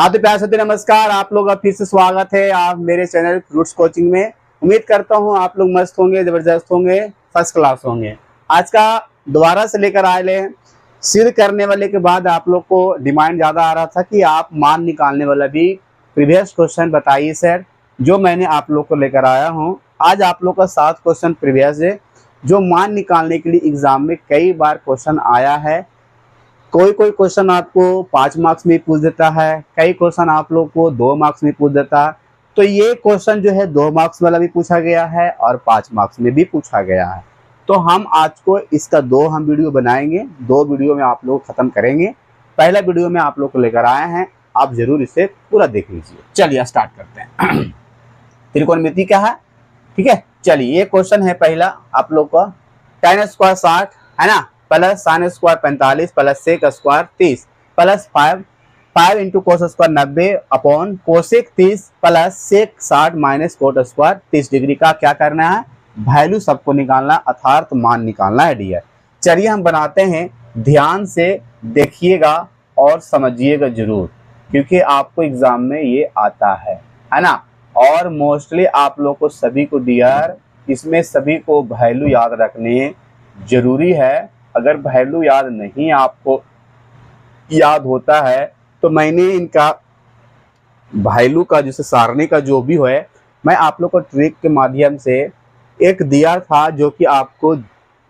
तो प्यार से नमस्कार। आप लोग का फिर से स्वागत है आप मेरे चैनल फ्रूट्स कोचिंग में। उम्मीद करता हूँ आप लोग मस्त होंगे, जबरदस्त होंगे, फर्स्ट क्लास होंगे। आज का दोबारा से लेकर आए ले सिद्ध करने वाले के बाद आप लोग को डिमांड ज़्यादा आ रहा था कि आप मान निकालने वाला भी प्रीवियस क्वेश्चन बताइए सर, जो मैंने आप लोग को लेकर आया हूँ। आज आप लोग का 7 क्वेश्चन प्रीवियस है जो मान निकालने के लिए एग्जाम में कई बार क्वेश्चन आया है। कोई कोई क्वेश्चन आपको 5 मार्क्स में पूछ देता है, कई क्वेश्चन आप लोग को 2 मार्क्स में पूछ देता है। तो ये क्वेश्चन जो है 2 मार्क्स वाला भी पूछा गया है और 5 मार्क्स में भी पूछा गया है। तो हम आज को इसका हम वीडियो बनाएंगे, 2 वीडियो में आप लोग खत्म करेंगे। पहला वीडियो में आप लोग को लेकर आए हैं, आप जरूर इसे पूरा देख लीजिए। चलिए स्टार्ट करते हैं। त्रिकोणमिति क्या है, ठीक है। चलिए ये क्वेश्चन है पहला आप लोग का, tan स्क्वायर 60 है ना, plus sine square 45 plus sec square 30 plus 5 into cos square 90 upon cosec 30 plus sec 60 minus cot square 30 degree का क्या करना है, वैल्यू सबको निकालना अर्थात मान निकालना है डियर। चलिए हम बनाते हैं, ध्यान से देखिएगा और समझिएगा जरूर, क्योंकि आपको एग्जाम में ये आता है ना। और मोस्टली आप लोग को सभी को डियर इसमें सभी को वैल्यू याद रखने जरूरी है। अगर वैल्यू याद नहीं आपको याद होता है तो मैंने इनका वैल्यू का जैसे सारणी का जो भी है मैं आप लोग को ट्रिक के माध्यम से एक दिया था, जो कि आपको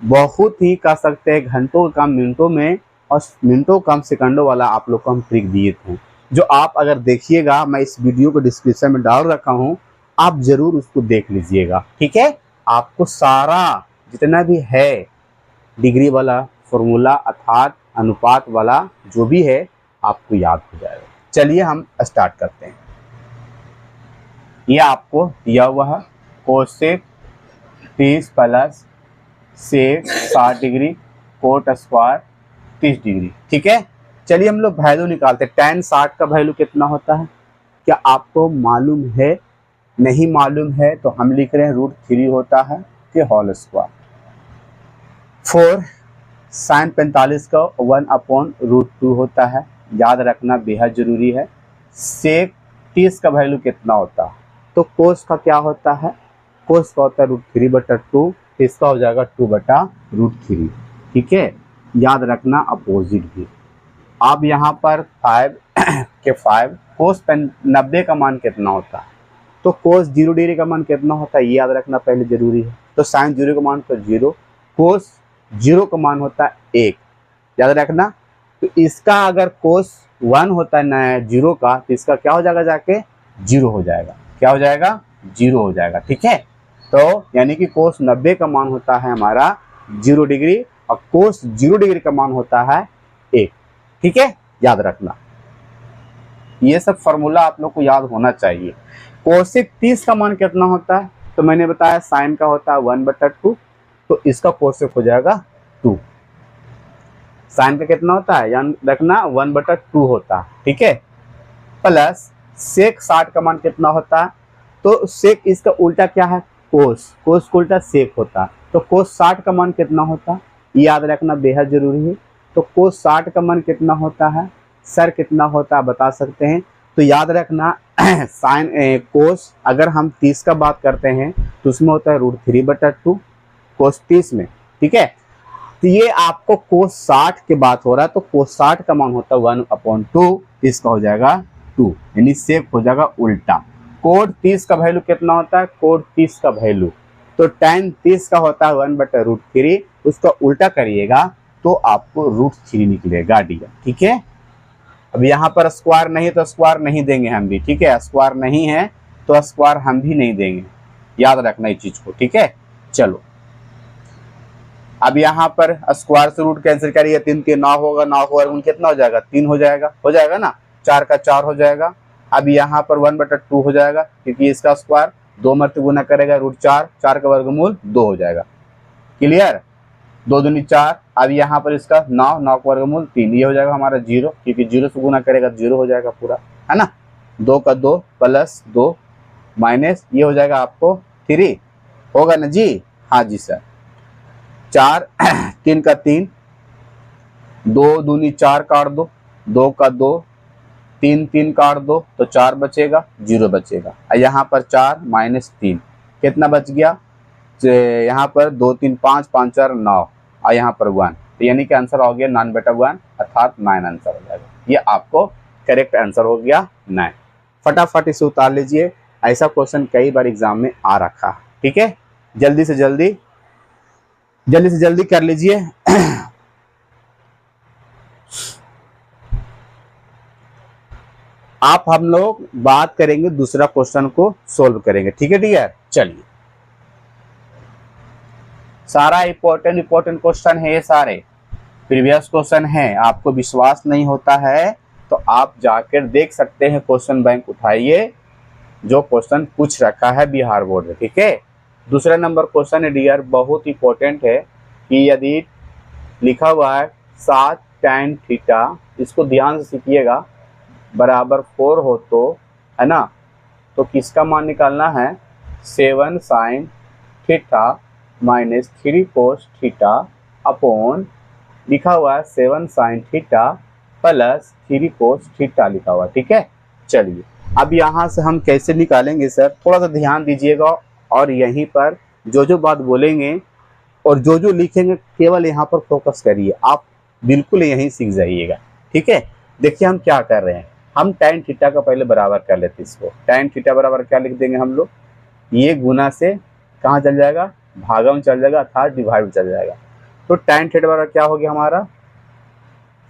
बहुत ही कह सकते हैं घंटों कम मिनटों में और मिनटों कम सेकंडों वाला आप लोग को हम ट्रिक दिए थे, जो आप अगर देखिएगा मैं इस वीडियो को डिस्क्रिप्शन में डाल रखा हूँ, आप जरूर उसको देख लीजिएगा, ठीक है। आपको सारा जितना भी है डिग्री वाला फॉर्मूला अर्थात अनुपात वाला जो भी है आपको याद हो जाएगा। चलिए हम स्टार्ट करते हैं। ये आपको दिया हुआ है cosec 30 plus sec 60 degree cot square 30 degree, ठीक है। चलिए हम लोग वैल्यू निकालते हैं। tan 60 का वैल्यू कितना होता है, क्या आपको मालूम है? नहीं मालूम है तो हम लिख रहे हैं √3 होता है कि होल स्क्वायर। 4 साइन 45 का 1/√2 होता है, याद रखना बेहद जरूरी है। सेक 30 का वैल्यू कितना होता है, तो कोस का क्या होता है, कोस का होता है √3/2, इसका हो जाएगा 2/√3, ठीक है। याद रखना अपोजिट भी। अब यहाँ पर 5 के 5 कोस 90 का मान कितना होता है, तो कोस 0 डिग्री का मान कितना होता है, ये याद रखना पहले जरूरी है। तो साइन 0 का मान तो 0, कोस 0 का मान होता है 1, याद रखना। तो इसका अगर कोस 1 होता है ना 0 का, तो इसका क्या हो जाएगा, जाके 0 हो जाएगा। क्या हो जाएगा, 0 हो जाएगा, ठीक है। तो यानी कि कोस 90 का मान होता है हमारा 0 डिग्री और कोस 0 डिग्री का मान होता है 1, ठीक है। याद रखना ये सब फॉर्मूला आप लोग को याद होना चाहिए। कोसेक 30 का मान कितना होता है, तो मैंने बताया साइन का होता है 1/2, तो इसका कोसेक हो जाएगा 2। साइन का कितना होता है, याद रखना 1/2 होता है, ठीक है। प्लस सेक 60 का मान कितना होता है, तो सेक इसका उल्टा क्या है, कोस, कोस का उल्टा सेक होता है। तो कोस 60 का मान कितना होता है, याद रखना बेहद जरूरी है। तो कोस 60 का मान कितना होता है, सर कितना होता है बता सकते हैं, तो याद रखना साइन कोस अगर हम 30 का बात करते हैं तो उसमें होता है √3/2 कोस 30 में, ठीक है। तो ये आपको कोस 60 की बात हो रहा है, तो कोस 60 का मान होता है 1/2, इसका हो जाएगा 2, यानी सेक हो जाएगा उल्टा। कोट 30 का वैल्यू कितना होता है, कोट 30 का वैल्यू तो tan 30 का होता है 1/√3, उसका उल्टा करिएगा तो आपको √3 निकलेगा डियर, ठीक है। अब यहाँ पर स्क्वायर नहीं तो स्क्वायर नहीं देंगे हम भी, ठीक है। स्क्वायर नहीं है तो स्क्वायर हम भी नहीं देंगे, याद रखना इस चीज को, ठीक है। चलो अब यहाँ पर स्क्वायर से रूट कैंसिल करिए, 3 3 9 होगा, 9 होगा कितना हो जाएगा, 3 हो जाएगा ना, 4 का 4 हो जाएगा। अब यहाँ पर 1/2 हो जाएगा, क्योंकि इसका स्क्वायर 2 मर्ते गुना करेगा √4, 4 का वर्गमूल 2 हो जाएगा, क्लियर। 2 दूनी 4, अब यहाँ पर इसका 9, 9 का वर्गमूल 3, ये हो जाएगा हमारा 0, क्योंकि 0 से गुना करेगा 0 हो जाएगा पूरा, है ना। 2 का 2 प्लस 2 माइनस ये हो जाएगा आपको 3, होगा ना जी, हाँ जी सर। 4 3 का 3, 2 दूनी 4 काट दो, 2 का 2 3 3 काट दो तो 4 बचेगा, 0 बचेगा। और यहाँ पर 4 माइनस 3 कितना बच गया, यहाँ पर 2 3 5 5 4 9 और यहाँ पर 1, तो यानी कि आंसर हो गया 9/1 अर्थात 9 आंसर हो जाएगा। ये आपको करेक्ट आंसर हो गया 9। फटाफट इसे उतार लीजिए, ऐसा क्वेश्चन कई बार एग्जाम में आ रखा है। ठीक है, जल्दी से जल्दी कर लीजिए। आप हम लोग बात करेंगे, दूसरा क्वेश्चन को सोल्व करेंगे। ठीक है डियर, चलिए। सारा इंपॉर्टेंट क्वेश्चन है, ये सारे प्रीवियस क्वेश्चन है। आपको विश्वास नहीं होता है तो आप जाकर देख सकते हैं, क्वेश्चन बैंक उठाइए जो क्वेश्चन पूछ रखा है बिहार बोर्ड में। ठीक है, दूसरा नंबर क्वेश्चन है डियर, बहुत इंपॉर्टेंट है कि यदि लिखा हुआ है 7 tan थीटा, इसको ध्यान से सीखिएगा, बराबर 4 हो तो, है ना, तो किसका मान निकालना है, 7 sin theta minus 3 cos theta upon, लिखा हुआ है 7 sin theta plus 3 cos theta लिखा हुआ। ठीक है, चलिए अब यहाँ से हम कैसे निकालेंगे सर, थोड़ा सा ध्यान दीजिएगा और यहीं पर जो बात बोलेंगे और जो लिखेंगे केवल यहाँ पर फोकस करिए, आप बिल्कुल यहीं सीख जाइएगा। ठीक है, देखिए हम क्या कर रहे हैं, हम tan थीटा का पहले बराबर कर लेते हैं। इसको tan थीटा बराबर क्या लिख देंगे हम लोग, ये गुना से कहाँ चल जाएगा, भागा में चल जाएगा अर्थात डिवाइड में चल जाएगा। तो tan थीटा बराबर क्या हो गया हमारा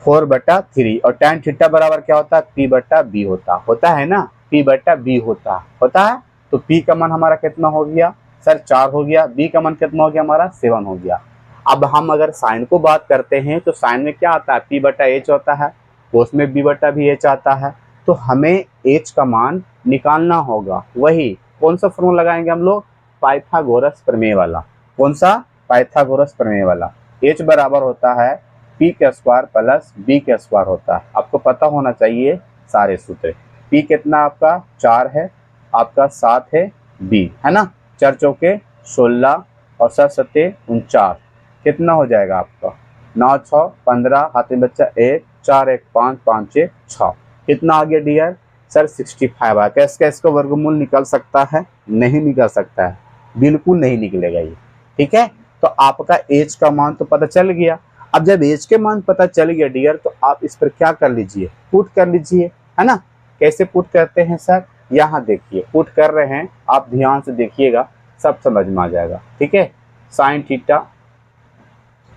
4/3, और tan थीटा बराबर क्या होता है, p/b होता है ना, p/b होता है। तो p का मान हमारा कितना हो गया सर, 4 हो गया। b का मान कितना हो गया हमारा, 7 हो गया। अब हम अगर साइन को बात करते हैं तो साइन में क्या आता है, p/h होता है, कोस में b/h आता है। तो हमें h का मान निकालना होगा, वही कौन सा फॉर्मूला लगाएंगे हम लोग, पाइथागोरस प्रमेय वाला। कौन सा, पाइथागोरस प्रमेय वाला। h बराबर होता है p² प्लस b² होता है। आपको पता होना चाहिए सारे सूत्र। p कितना आपका 4 है, आपका 7 है, b है ना, 4 चौके 16 और 7 सत्ते 49, कितना हो जाएगा आपका 9 6 15, हाथ में बच्चा 1 4 1 5 5 1 6, कितना आ गया डियर सर 65 आ। कैसे इसका वर्गमूल निकल सकता है, नहीं निकल सकता है, बिल्कुल नहीं निकलेगा ये। ठीक है, तो आपका एज का मान तो पता चल गया। अब जब एज के मान पता चल गया डियर, तो आप इस पर क्या कर लीजिए, पुट कर लीजिए, है ना। कैसे पुट करते हैं सर, यहाँ देखिए पुट कर रहे हैं, आप ध्यान से देखिएगा, सब समझ में आ जाएगा। ठीक है, sine theta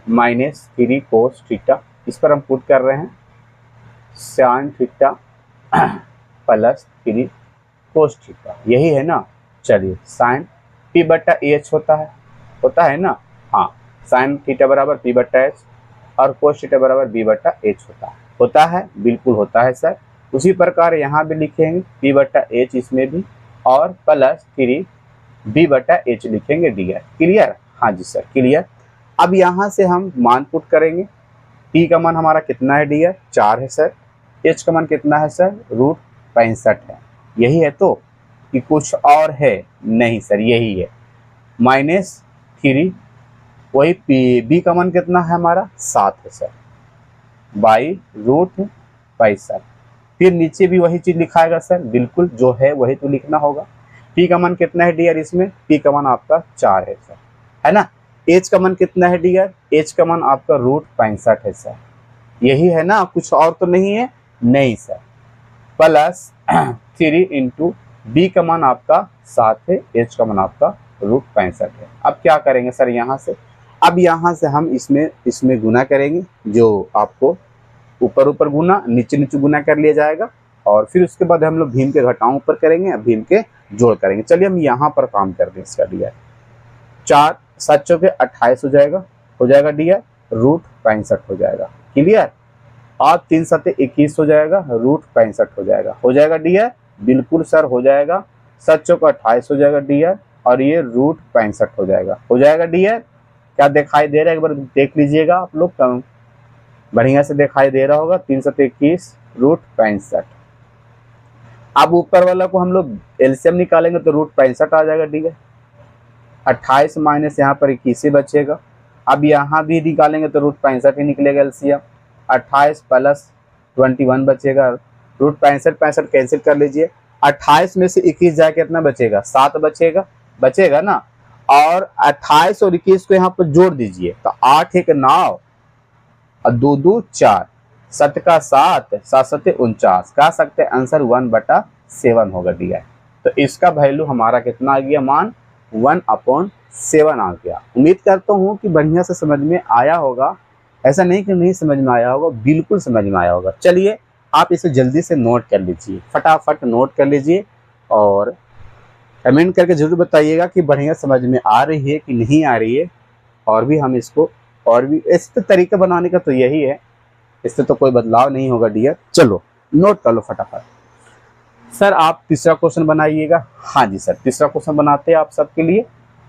minus 3 cos theta, इस पर हम पुट कर रहे हैं sine theta plus 3 cos theta, यही है ना। चलिए साइन p/h होता है ना, हाँ, साइन थीटा बराबर p/h और cos थीटा बराबर b/h होता है, बिल्कुल होता है सर। उसी प्रकार यहाँ भी लिखेंगे p/h इसमें भी, और प्लस 3 b/h लिखेंगे डियर। क्लियर, हाँ जी सर क्लियर। अब यहाँ से हम मान पुट करेंगे, p का मान हमारा कितना है डियर, 4 है सर, h का मान कितना है सर, √65 है। यही है तो कि कुछ और है, नहीं सर यही है, माइनस 3, वही b का मान कितना है हमारा 7 है सर, बाई √65। फिर नीचे भी वही चीज लिखाएगा सर, बिल्कुल जो है वही तो लिखना होगा। p का मान कितना है डियर, इसमें p का मान आपका 4 है सर, है ना। h का मान कितना है डियर, h का मान आपका √65 है सर, यही है ना, कुछ और तो नहीं है, नहीं सर। प्लस 3 इंटू b का मान आपका 7 है, h का मान आपका √65 है। अब क्या करेंगे सर यहाँ से, अब यहाँ से हम इसमें गुना करेंगे, जो आपको ऊपर गुना नीचे गुना कर लिया जाएगा, और फिर उसके बाद हम लोग भीम के घटाओं ऊपर करेंगे, भीम के जोड़ करेंगे। चलिए हम यहाँ पर काम कर दें इसका डियर, 4 7 चौके 28 हो जाएगा डियर, √65 हो जाएगा। क्लियर, और 3 7 21 हो जाएगा, √65 हो जाएगा डियर, बिल्कुल सर हो जाएगा। 7 चौके 28 हो जाएगा डियर, और ये √65 हो जाएगा डियर। क्या दिखाई दे रहा है, एक बार देख लीजिएगा आप लोग, बढ़िया से दिखाई दे रहा होगा, 3 7 21 √65। अब ऊपर वाला को हम लोग एलसीएम निकालेंगे तो √65 आ जाएगा डियर, 28 माइनस यहाँ पर 21 बचेगा। अब यहाँ भी निकालेंगे तो √65 ही निकलेगा एलसीएम, 28 प्लस 21 बचेगा, रूट 65 कैंसिल कर लीजिए। 28 में से 21 जाए कितना बचेगा, 7 बचेगा, बचेगा ना। और 28 और 21 को यहाँ पर जोड़ दीजिए तो 8 1 9 और 2 2 4, 7 का 7, 7 7 49, कह सकते हैं आंसर 1/7 होगा दिया है। तो इसका वैल्यू हमारा कितना आ गया, मान 1/7 आ गया। उम्मीद करता हूँ कि बढ़िया से समझ में आया होगा, ऐसा नहीं कि नहीं समझ में आया होगा, बिल्कुल समझ में आया होगा। चलिए आप इसे जल्दी से नोट कर लीजिए, फटाफट नोट कर लीजिए और कमेंट करके जरूर बताइएगा कि बढ़िया समझ में आ रही है कि नहीं आ रही है। और भी हम इसको और भी इस तरीका बनाने का तो यही है, इससे तो कोई बदलाव नहीं होगा डियर। चलो नोट कर लो फटाफट। सर आप तीसरा क्वेश्चन बनाइएगा। हाँ जी सर, तीसरा क्वेश्चन बनाते हैं आप सबके लिए।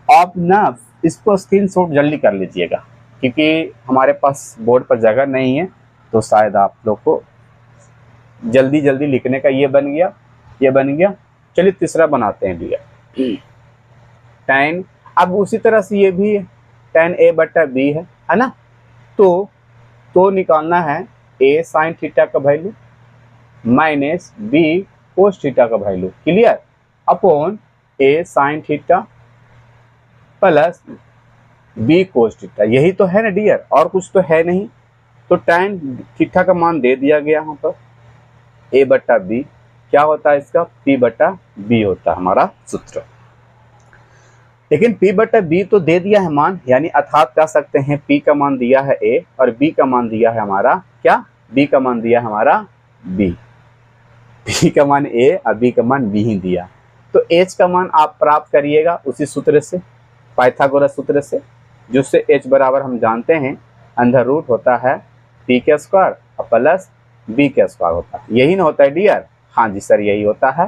आप ना इसको स्क्रीनशॉट जल्दी कर लीजिएगा क्योंकि हमारे पास बोर्ड पर जगह नहीं है, तो शायद आप लोग को जल्दी जल्दी लिखने का ये बन गया, ये बन गया। चलिए तीसरा बनाते हैं भैया। tan, अब उसी तरह से ये भी tan a/b है ना। तो निकालना है a sin थीटा का value minus b cos theta का value, clear, upon a sin theta plus b cos theta. यही तो है ना डियर, और कुछ तो है नहीं। तो tan थीटा का मान दे दिया गया यहाँ पर, a/b क्या होता है इसका, p/b होता है हमारा सूत्र। लेकिन p/b तो दे दिया है मान, यानी अर्थात कह सकते हैं p का मान दिया है a और b का मान दिया है हमारा क्या, b का मान दिया है हमारा b। p का मान a और b का मान b ही दिया। तो h का मान आप प्राप्त करिएगा उसी सूत्र से, पाइथागोरस सूत्र से, जिससे h बराबर हम जानते हैं अंडर रूट होता है p का स्क्वायर और प्लस b का स्क्वायर होता है। यही ना होता है डियर। हाँ जी सर यही होता है।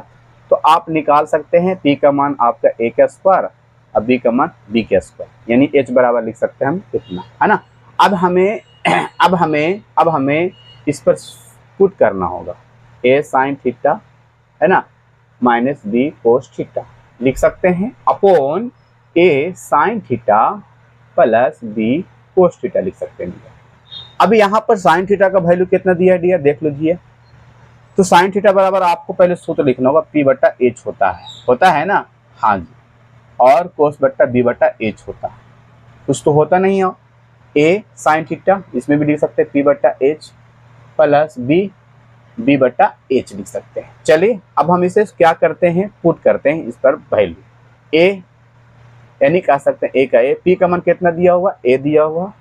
तो आप निकाल सकते हैं p का मान आपका a का स्क्वायर और b का मान b का स्क्वायर, यानी h बराबर लिख सकते हैं हम इतना, है ना। अब हमें इस पर पुट करना होगा a sin थीटा, है ना, माइनस b cos थीटा लिख सकते हैं, upon a sin theta plus b cos theta लिख सकते हैं। अब यहाँ पर sin थीटा का वैल्यू कितना दिया है डियर, देख लीजिए। तो sin थीटा बराबर आपको पहले सूत्र लिखना होगा, p/h होता है ना, हाँ जी, और cos/b/h होता है, कुछ तो होता नहीं है। a sin थीटा इसमें भी लिख सकते हैं p/h प्लस b/h लिख सकते हैं। चलिए अब हम इसे क्या करते हैं, पुट करते हैं इस पर वैल्यू a, यानी कह सकते हैं a का a, p का मान कितना दिया हुआ, a दिया हुआ,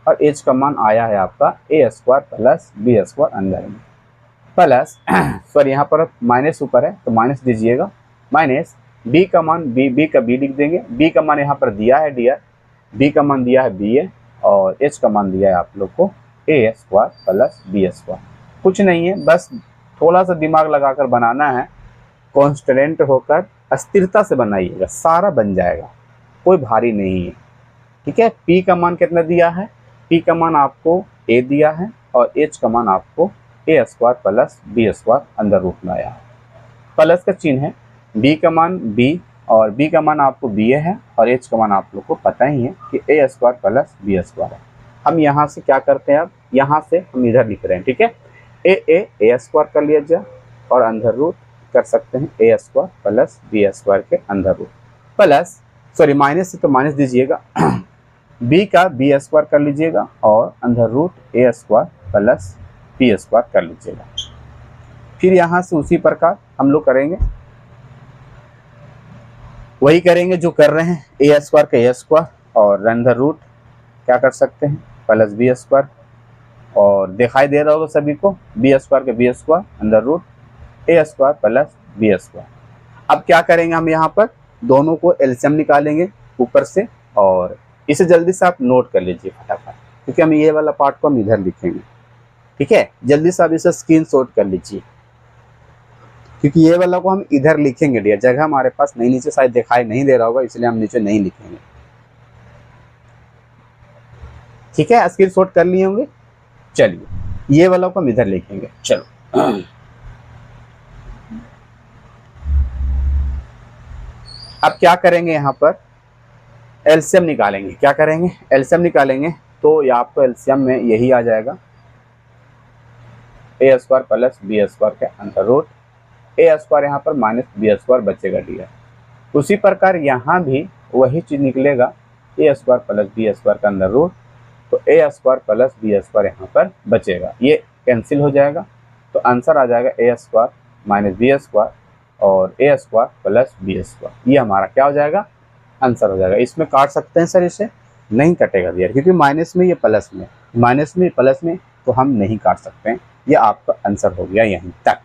और h का मान आया है आपका a² प्लस b² अंदर में, प्लस सॉरी यहाँ पर माइनस ऊपर है तो माइनस दीजिएगा, माइनस b का मान b का b लिख देंगे। b का मान यहाँ पर दिया है डियर, b का मान दिया है b और h का मान दिया है आप लोग को a² प्लस b²। कुछ नहीं है, बस थोड़ा सा दिमाग लगाकर बनाना है, कॉन्स्टेंट होकर अस्थिरता से बनाइएगा, सारा बन जाएगा, कोई भारी नहीं है। ठीक है, p का मान कितना दिया है, p का मान आपको a दिया है और h का मान आपको a² प्लस b² अंदर रूट में आया है, प्लस का चिन्ह है, b का मान b और b का मान आपको b है और h का मान आप लोग को पता ही है कि a² प्लस b² है। हम यहाँ से क्या करते हैं, अब यहाँ से हम इधर लिख रहे हैं, ठीक है, a² कर लिया जाए और अंदर रूट कर सकते हैं a² प्लस b² के अंदर रूट, प्लस सॉरी माइनस से तो माइनस दीजिएगा, b का b² कर लीजिएगा और अंदर रूट a² प्लस b² कर लीजिएगा। फिर यहाँ से उसी प्रकार हम लोग करेंगे, वही करेंगे जो कर रहे हैं, a² का a² और अंदर रूट क्या कर सकते हैं प्लस b², और दिखाई दे रहा होगा सभी को b² का b² अंदर रूट a² प्लस b²। अब क्या करेंगे हम यहाँ पर दोनों को एलसीएम निकालेंगे ऊपर से, और इसे जल्दी से आप नोट कर लीजिए फटाफट, क्योंकि हम ये वाला पार्ट को हम इधर लिखेंगे। ठीक है, जल्दी से आप इसे स्क्रीनशॉट कर लीजिए, क्योंकि ये वाला को हम इधर लिखेंगे डियर, जगह हमारे पास नहीं, नीचे शायद दिखाई नहीं दे रहा होगा इसलिए हम नीचे नहीं लिखेंगे। ठीक है, स्क्रीनशॉट कर लिए होंगे। चलिए ये वाला को हम इधर लिखेंगे। चलो अब क्या करेंगे, यहाँ पर एलसीएम निकालेंगे। क्या करेंगे, एलसीएम निकालेंगे, तो ये आपको एलसीएम में यही आ जाएगा ए स्क्वायर प्लस बी स्क्वायर के अंडर रूट, ए स्क्वायर यहाँ पर माइनस बी स्क्वायर बचेगा डी। उसी प्रकार यहाँ भी वही चीज निकलेगा, ए स्क्वायर प्लस बी स्क्वायर का अंडर रूट, तो ए स्क्वायर प्लस बी स्क्वायर यहाँ पर बचेगा, ये कैंसिल हो जाएगा। तो आंसर आ जाएगा ए स्क्वायर माइनस बी स्क्वायर और ए स्क्वायर प्लस बी स्क्वायर, ये हमारा क्या हो जाएगा, आंसर हो जाएगा। इसमें काट सकते हैं सर, इसे नहीं कटेगा यार, क्योंकि माइनस में ये प्लस में, माइनस में प्लस में, तो हम नहीं काट सकते हैं। ये आपका आंसर हो गया यहीं तक।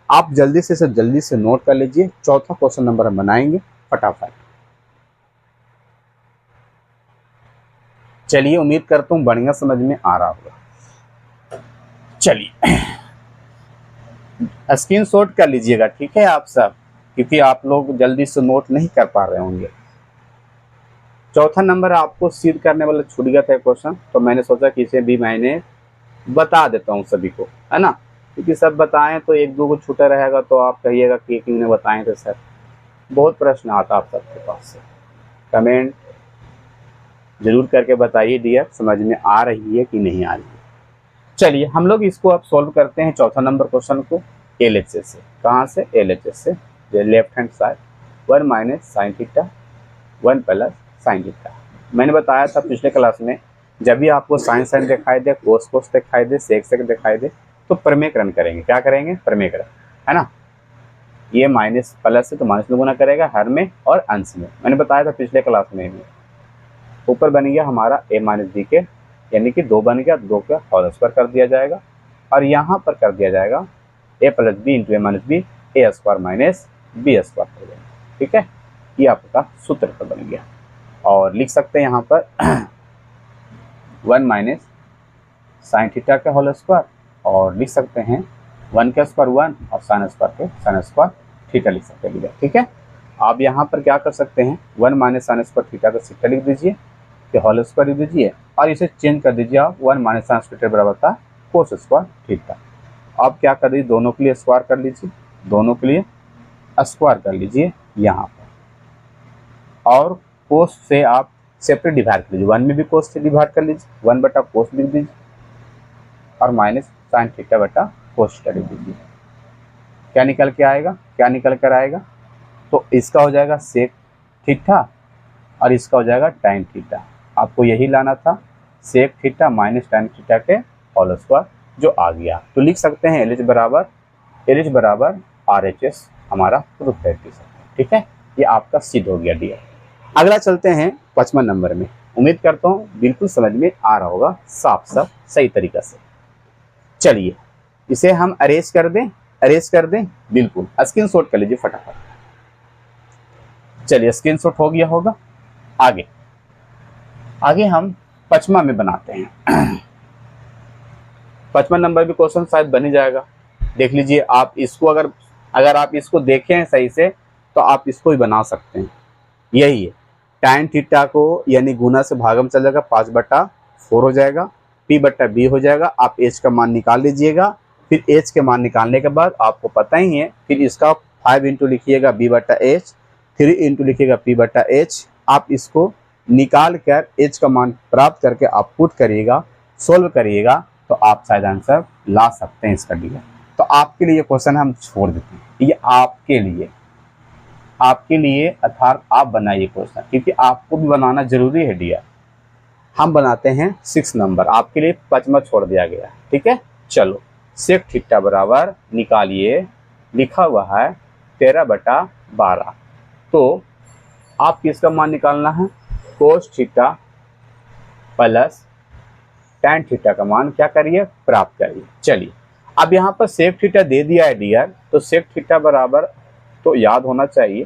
आप जल्दी से सर जल्दी से नोट कर लीजिए। चौथा क्वेश्चन नंबर हम बनाएंगे फटाफट। चलिए, उम्मीद करता हूँ बढ़िया समझ में आ रहा होगा। चलिए स्क्रीनशॉट कर लीजिएगा, ठीक है आप सब, क्योंकि आप लोग जल्दी से नोट नहीं कर पा रहे होंगे। चौथा नंबर आपको सीध करने वाला छूट गया था क्वेश्चन, तो मैंने सोचा कि इसे भी मैंने बता देता हूँ सभी को, है ना, क्योंकि सब बताएं तो एक दो को छूटा रहेगा तो आप कहिएगा कि एक ने बताएं थे सर। बहुत प्रश्न आता आप सबके पास से, कमेंट जरूर करके बताइए डियर, समझ में आ रही है कि नहीं आ रही है। चलिए हम लोग इसको अब सॉल्व करते हैं चौथा नंबर क्वेश्चन को LHS से। कहाँ से? LHS से, left hand side, 1 minus sine theta 1 plus sine theta. मैंने बताया था पिछले क्लास में, जब भी आपको साइन साइन दिखाई दे, कोस कोस दिखाई दे, सेक सेक दिखाई दे, तो प्रमेयकरण करेंगे। क्या करेंगे? प्रमेयकरण, है ना। ये माइनस प्लस है तो माइनस में गुना करेगा हर में और अंश में, मैंने बताया था पिछले क्लास में भी। ऊपर बन गया हमारा a माइनस बी के, यानी कि 2 बन गया, 2 का होल स्क्वायर कर दिया जाएगा, और यहाँ पर कर दिया जाएगा a plus B into A minus B, A square minus B square कर देंगे, ठीक है। ये आपका सूत्र पर बन गया। और लिख सकते हैं यहाँ पर 1 माइनस साइन थीटा का होल स्क्वायर, और लिख सकते हैं 1 का स्क्वायर 1 और साइन स्क्वायर के साइन स्क्वायर थीटा लिख सकते हैं, ठीक है। आप यहाँ पर क्या कर सकते हैं, 1 माइनस साइन स्क्वायर थीटा का थीटा लिख दीजिए, कि होल स्क्वायर लिख दीजिए, और इसे चेंज कर दीजिए आप 1 माइनस साइन स्क्वायर बराबर था कोस स्क्वायर थीटा। आप क्या कर दीजिए, दोनों के लिए स्क्वायर कर लीजिए, दोनों के लिए स्क्वायर कर लीजिए यहाँ पर, और कोस से आप सेपरेट डिवाइड कर लीजिए, 1 में भी कोस से डिवाइड कर लीजिए, 1 बटा कोस लिख दीजिए, और माइनस साइन थीटा बटा कोस थीटा लिख दीजिए। क्या निकल के आएगा, क्या निकल कर आएगा, तो इसका हो जाएगा सेक थीटा और इसका हो जाएगा टाइन थीटा। आपको यही लाना था, sec theta minus tan theta के होल स्क्वायर, जो आ गया। तो लिख सकते हैं LH बराबर RHS हमारा प्रूफ है, ठीक है। ये आपका सिद्ध हो गया डियर। अगला चलते हैं 5वां नंबर में। उम्मीद करता हूँ बिल्कुल समझ में आ रहा होगा, साफ साफ सही तरीका से। चलिए इसे हम अरेंज कर दें, बिल्कुल स्क्रीनशॉट कर लीजिए फटाफट। चलिए स्क्रीनशॉट हो गया होगा। आगे हम 5वां में बनाते हैं। 5वां नंबर भी क्वेश्चन शायद बन ही जाएगा। देख लीजिए आप इसको, अगर आप इसको देखें सही से तो आप इसको भी बना सकते हैं। यही है, टाइन थीटा को यानी गुना से भागम चल जाएगा, 5/4 हो जाएगा, p/b हो जाएगा। आप h का मान निकाल लीजिएगा। फिर h के मान निकालने के बाद आपको पता ही है, फिर इसका 5 इंटू लिखिएगा b/h, 3 इंटू लिखिएगा p/h। आप इसको निकाल कर h का मान प्राप्त करके आप पुट करिएगा, सोल्व करिएगा, तो आप शायद आंसर ला सकते हैं इसका डियर। तो आपके लिए क्वेश्चन हम छोड़ देते हैं, ये आपके लिए अर्थात आप बनाइए क्वेश्चन, क्योंकि आपको भी बनाना जरूरी है डियर। हम बनाते हैं 6 नंबर, आपके लिए 5वां छोड़ दिया गया, ठीक है। चलो, सेक थीटा बराबर निकालिए, लिखा हुआ है 13/12। तो आप किसका मान निकालना है, cos theta plus tan theta का मान क्या करिए, प्राप्त करिए। चलिए अब यहाँ पर सेक थीटा दे दिया है डियर, तो सेक थीटा बराबर तो याद होना चाहिए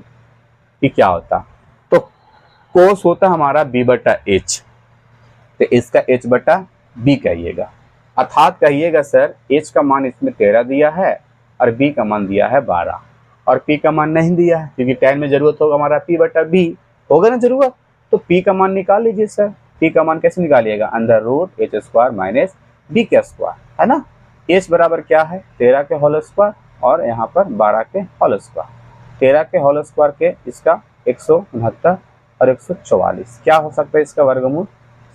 कि क्या होता, तो कोस होता हमारा b/h, तो इसका h/b कहिएगा, अर्थात कहिएगा सर h का मान इसमें 13 दिया है और b का मान दिया है 12, और p का मान नहीं दिया है, क्योंकि टैन में जरूरत होगा हमारा p/b होगा ना जरूरत। तो p का मान निकाल लीजिए सर। p का मान कैसे निकालिएगा, √h² माइनस b के स्क्वायर, है ना। h बराबर क्या है, 13 के होल स्क्वायर और यहाँ पर 12 के होल स्क्वायर। 13 के होल स्क्वायर के इसका 169 और 144, क्या हो सकता है इसका वर्गमूल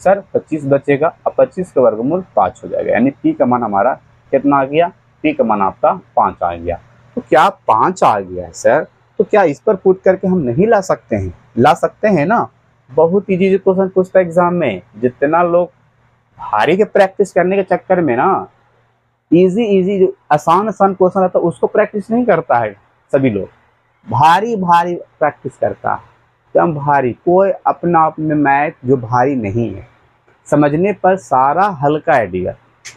सर, 25 बचेगा, और 25 का वर्गमूल 5 हो जाएगा, यानी p का मान हमारा कितना आ गया, पी का मान आपका 5 आ गया। तो क्या 5 आ गया है सर, तो क्या इस पर पुट करके हम नहीं ला सकते हैं? ला सकते हैं ना। बहुत इजी क्वेश्चन पूछता है एग्जाम में। जितना लोग भारी के प्रैक्टिस करने के चक्कर में ना इजी इजी जो आसान आसान क्वेश्चन रहता है उसको प्रैक्टिस नहीं करता है। सभी लोग भारी भारी प्रैक्टिस करता है, एकदम भारी। कोई अपना अपने मैथ जो भारी नहीं है, समझने पर सारा हल्का है डियर।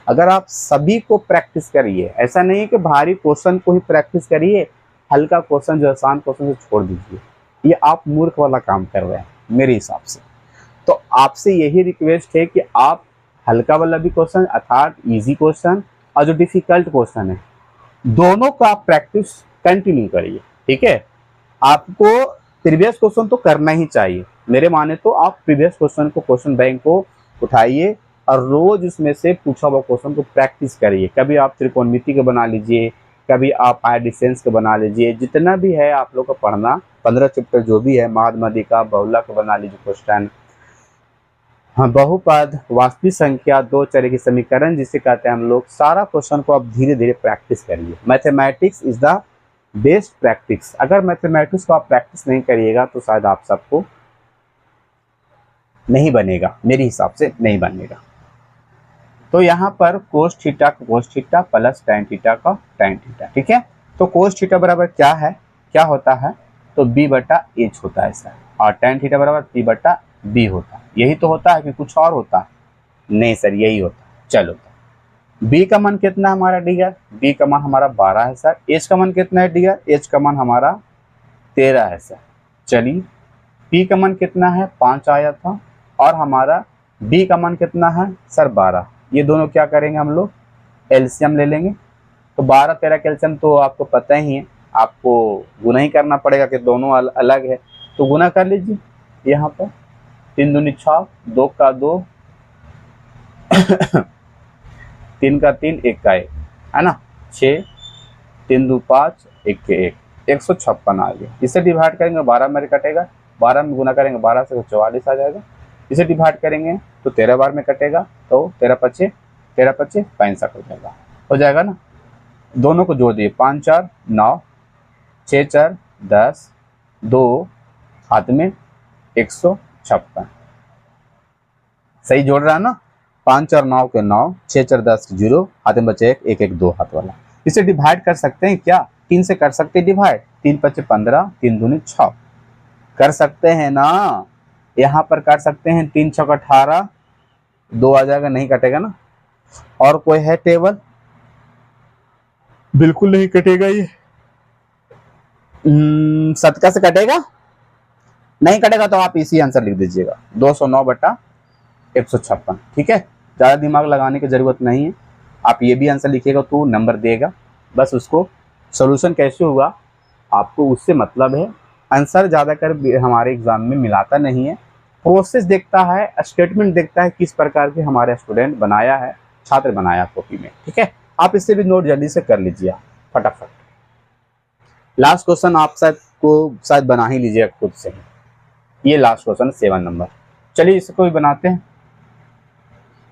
अगर आप सभी को प्रैक्टिस करिए, ऐसा नहीं है कि भारी क्वेश्चन को ही प्रैक्टिस करिए, हल्का क्वेश्चन जो आसान क्वेश्चन से छोड़ दीजिए, ये आप मूर्ख वाला काम कर रहे हैं मेरे हिसाब से। तो आपसे यही रिक्वेस्ट है कि आप हल्का वाला भी क्वेश्चन अर्थात इजी क्वेश्चन और जो डिफिकल्ट क्वेश्चन है दोनों का आप प्रैक्टिस कंटिन्यू करिए, ठीक है। आपको प्रीवियस क्वेश्चन तो करना ही चाहिए मेरे माने तो। आप प्रीवियस क्वेश्चन को, क्वेश्चन बैंक को उठाइए और रोज उसमें से पूछा हुआ क्वेश्चन को प्रैक्टिस करिए। कभी आप त्रिकोणमिति के बना लीजिए, कभी आप आयडिसेंस के बना लीजिए, जितना भी है आप लोग को पढ़ना, 15 चैप्टर जो भी है, माध्यमदिका बहुला का बना लीजिए क्वेश्चन। हाँ, बहुपद, वास्तविक संख्या, दो चर की समीकरण जिसे कहते हैं हम लोग, सारा क्वेश्चन को आप धीरे धीरे प्रैक्टिस करिए। Mathematics is the best practice. अगर मैथमेटिक्स को आप प्रैक्टिस नहीं करिएगा तो शायद आप सबको नहीं बनेगा, मेरे हिसाब से नहीं बनेगा। तो यहाँ पर कोस थीटा का cos theta plus tan theta का टैन थीटा, ठीक है। तो कोस थीटा बराबर क्या है, क्या होता है, तो b बटा एच होता है सर, और टैन थीटा बराबर p बटा b होता है। यही तो होता है कि कुछ और होता है? नहीं सर, यही होता है। चलो, b का मान कितना है हमारा डियर? b का मान हमारा 12 है सर। h का मान कितना है डियर? h का मान हमारा 13 है सर। चलिए, p का मान कितना है? 5 आया था, और हमारा b का मान कितना है सर? 12। ये दोनों क्या करेंगे हम लोग? एलसीएम ले लेंगे। तो 12 13 का एलसीएम तो आपको पता ही है, आपको गुना ही करना पड़ेगा कि दोनों अलग है। तो गुना कर लीजिए यहाँ पर, 3 दूनी 6, 2 का 2 3 का 3, 1 का 1, है ना, 6, 3 2 5, 1 के 1, 156 आ गया। इसे डिवाइड करेंगे 12 में कटेगा, 12 में गुना करेंगे 12 से 44 आ जाएगा। इसे डिवाइड करेंगे तो 13 बार में कटेगा, तो 13 पचे 65 हो जाएगा ना। दोनों को जोड़ दिए, 5 4 9, 6 4 10, 2 हाथ में 156, सही जोड़ रहा है ना। 5 4 9 के 9, 6 4 10 0, हाथ में बचे 1 1 1 2 हाथ वाला। इसे डिवाइड कर सकते हैं क्या? 3 से कर सकते हैं डिवाइड, 3 5 15, 3 दूनी 6 कर सकते हैं ना। यहाँ पर कर सकते हैं, 3 6 18, 2 आ जाएगा, नहीं कटेगा ना। और कोई है टेबल? बिल्कुल नहीं कटेगा ये। 7 से कटेगा? नहीं कटेगा तो आप इसी आंसर लिख दीजिएगा, 209 बटा 156, ठीक है। ज़्यादा दिमाग लगाने की ज़रूरत नहीं है, आप ये भी आंसर लिखिएगा तो नंबर देगा। बस उसको सॉल्यूशन कैसे हुआ आपको उससे मतलब है। आंसर ज़्यादातर हमारे एग्जाम में मिलाता नहीं है, प्रोसेस देखता है, स्टेटमेंट देखता है, किस प्रकार के हमारे स्टूडेंट बनाया है, छात्र बनाया कॉपी में, ठीक है। आप इससे भी नोट जल्दी से कर लीजिए फटाफट। लास्ट क्वेश्चन आप शायद बना ही लीजिएगा खुद से। ये लास्ट क्वेश्चन 7 नंबर। चलिए इसको भी बनाते हैं,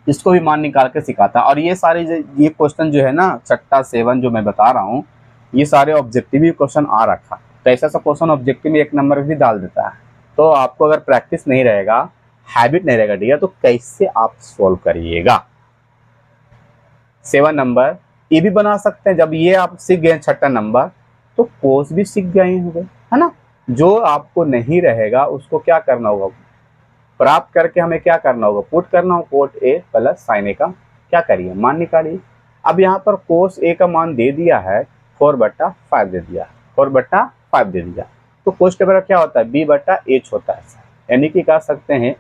इसको भी मान निकाल के सिखाता है। और ये सारे ये क्वेश्चन जो है ना, छठा 7 जो मैं बता रहा हूँ, ये सारे ऑब्जेक्टिव क्वेश्चन आ रखा। तो ऐसा सा क्वेश्चन ऑब्जेक्टिव में 1 नंबर भी डाल देता है। तो आपको अगर प्रैक्टिस नहीं रहेगा, हैबिट नहीं रहेगा डियर, तो कैसे आप सॉल्व करिएगा? 7 नंबर ये भी बना सकते हैं। जब ये आप सीख गए छठा नंबर, तो कोस भी सीख गए होंगे, है ना। जो आपको नहीं रहेगा उसको क्या करना होगा, प्राप्त करके हमें क्या करना होगा, पुट करना होगा, कोट ए प्लस साइन ए का क्या करिए, मान निकालिए। अब यहाँ पर कोस ए का मान दे दिया है 4/5 दे दिया, 4/5 दे दिया। तो कोस के बराबर क्या होता है, b/h होता है। यानी कि कह सकते हैं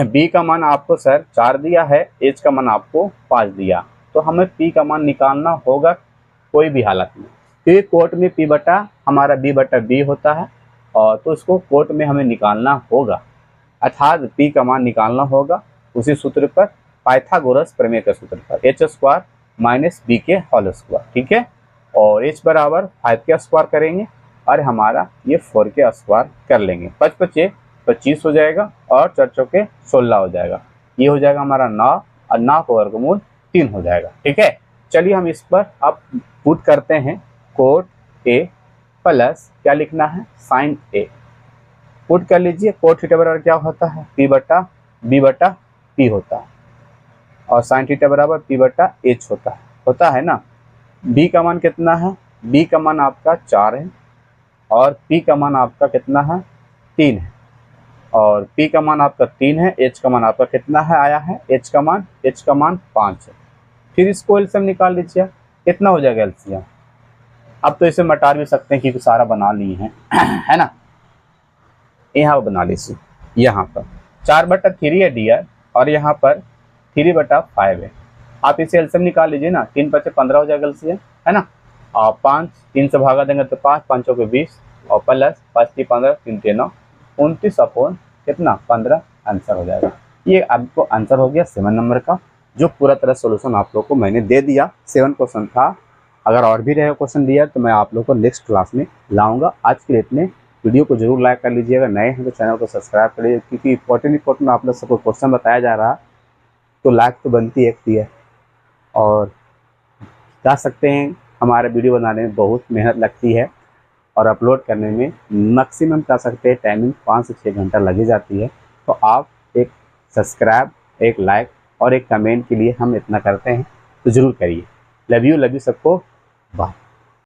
b का मान आपको सर 4 दिया है, h का मान आपको 5 दिया, तो हमें p का मान निकालना होगा कोई भी हालत में। क्योंकि कोट में हमारा b/b होता है, और तो इसको कोट में हमें निकालना होगा, अर्थात p का मान निकालना होगा उसी सूत्र पर, पाइथागोरस प्रमेय के सूत्र पर, h² - b के होल स्क्वायर, ठीक है। और h बराबर 5 के स्क्वायर करेंगे, और हमारा ये 4 के स्क्वायर कर लेंगे। 5 5 25 हो जाएगा, और 4 चौके 16 हो जाएगा। ये हो जाएगा हमारा 9, और 9 का वर्गमूल 3 हो जाएगा, ठीक है। चलिए हम इस पर अब पुट करते हैं कोट ए प्लस क्या लिखना है साइन ए। पुट कर लीजिए, कोट थीटा बराबर क्या होता है पी बटा बी बटा पी होता है और साइन थीटा बराबर पी बटा एच होता है ना। बी का मान कितना है, बी का मान आपका 4 है और पी का मान आपका कितना है 3 है और पी का मान आपका 3 है, एच का मान आपका कितना है आया है एच का मान 5 है। फिर इसको एलसीएम निकाल लीजिए, कितना हो जाएगा एलसीएम। अब तो इसे मटार भी सकते हैं क्योंकि सारा बना लिए हैं है ना। यहाँ पर बना लीजिए, यहाँ पर 4/3 है डियर और यहाँ पर 3/5 है। आप इसे एलसीएम निकाल लीजिए ना, 3 × 5 = 15 हो जाएगा एलसीएम है ना। और 5 3 से भागा देंगे तो 5 5 × 20 और प्लस 5 × 15 3 × 9 29 अपॉन कितना 15 आंसर हो जाएगा। ये आपको आंसर हो गया 7 नंबर का, जो पूरा तरह सोल्यूशन आप लोग को मैंने दे दिया। 7 क्वेश्चन था। अगर और भी रहे क्वेश्चन दिया तो मैं आप लोग को नेक्स्ट क्लास में लाऊंगा। आज के लिए इतने। वीडियो को जरूर लाइक कर लीजिएगा, नए हैं तो चैनल को सब्सक्राइब करिए क्योंकि इंपॉर्टेंट आप लोग सबको क्वेश्चन बताया जा रहा है तो लाइक तो बनती है। और जा सकते हैं हमारे वीडियो बनाने में बहुत मेहनत लगती है और अपलोड करने में मैक्सिमम जा सकते हैं टाइमिंग 5 से 6 घंटा लगी जाती है। तो आप एक सब्सक्राइब, एक लाइक और एक कमेंट के लिए हम इतना करते हैं तो ज़रूर करिए। लव यू सबको, बाय।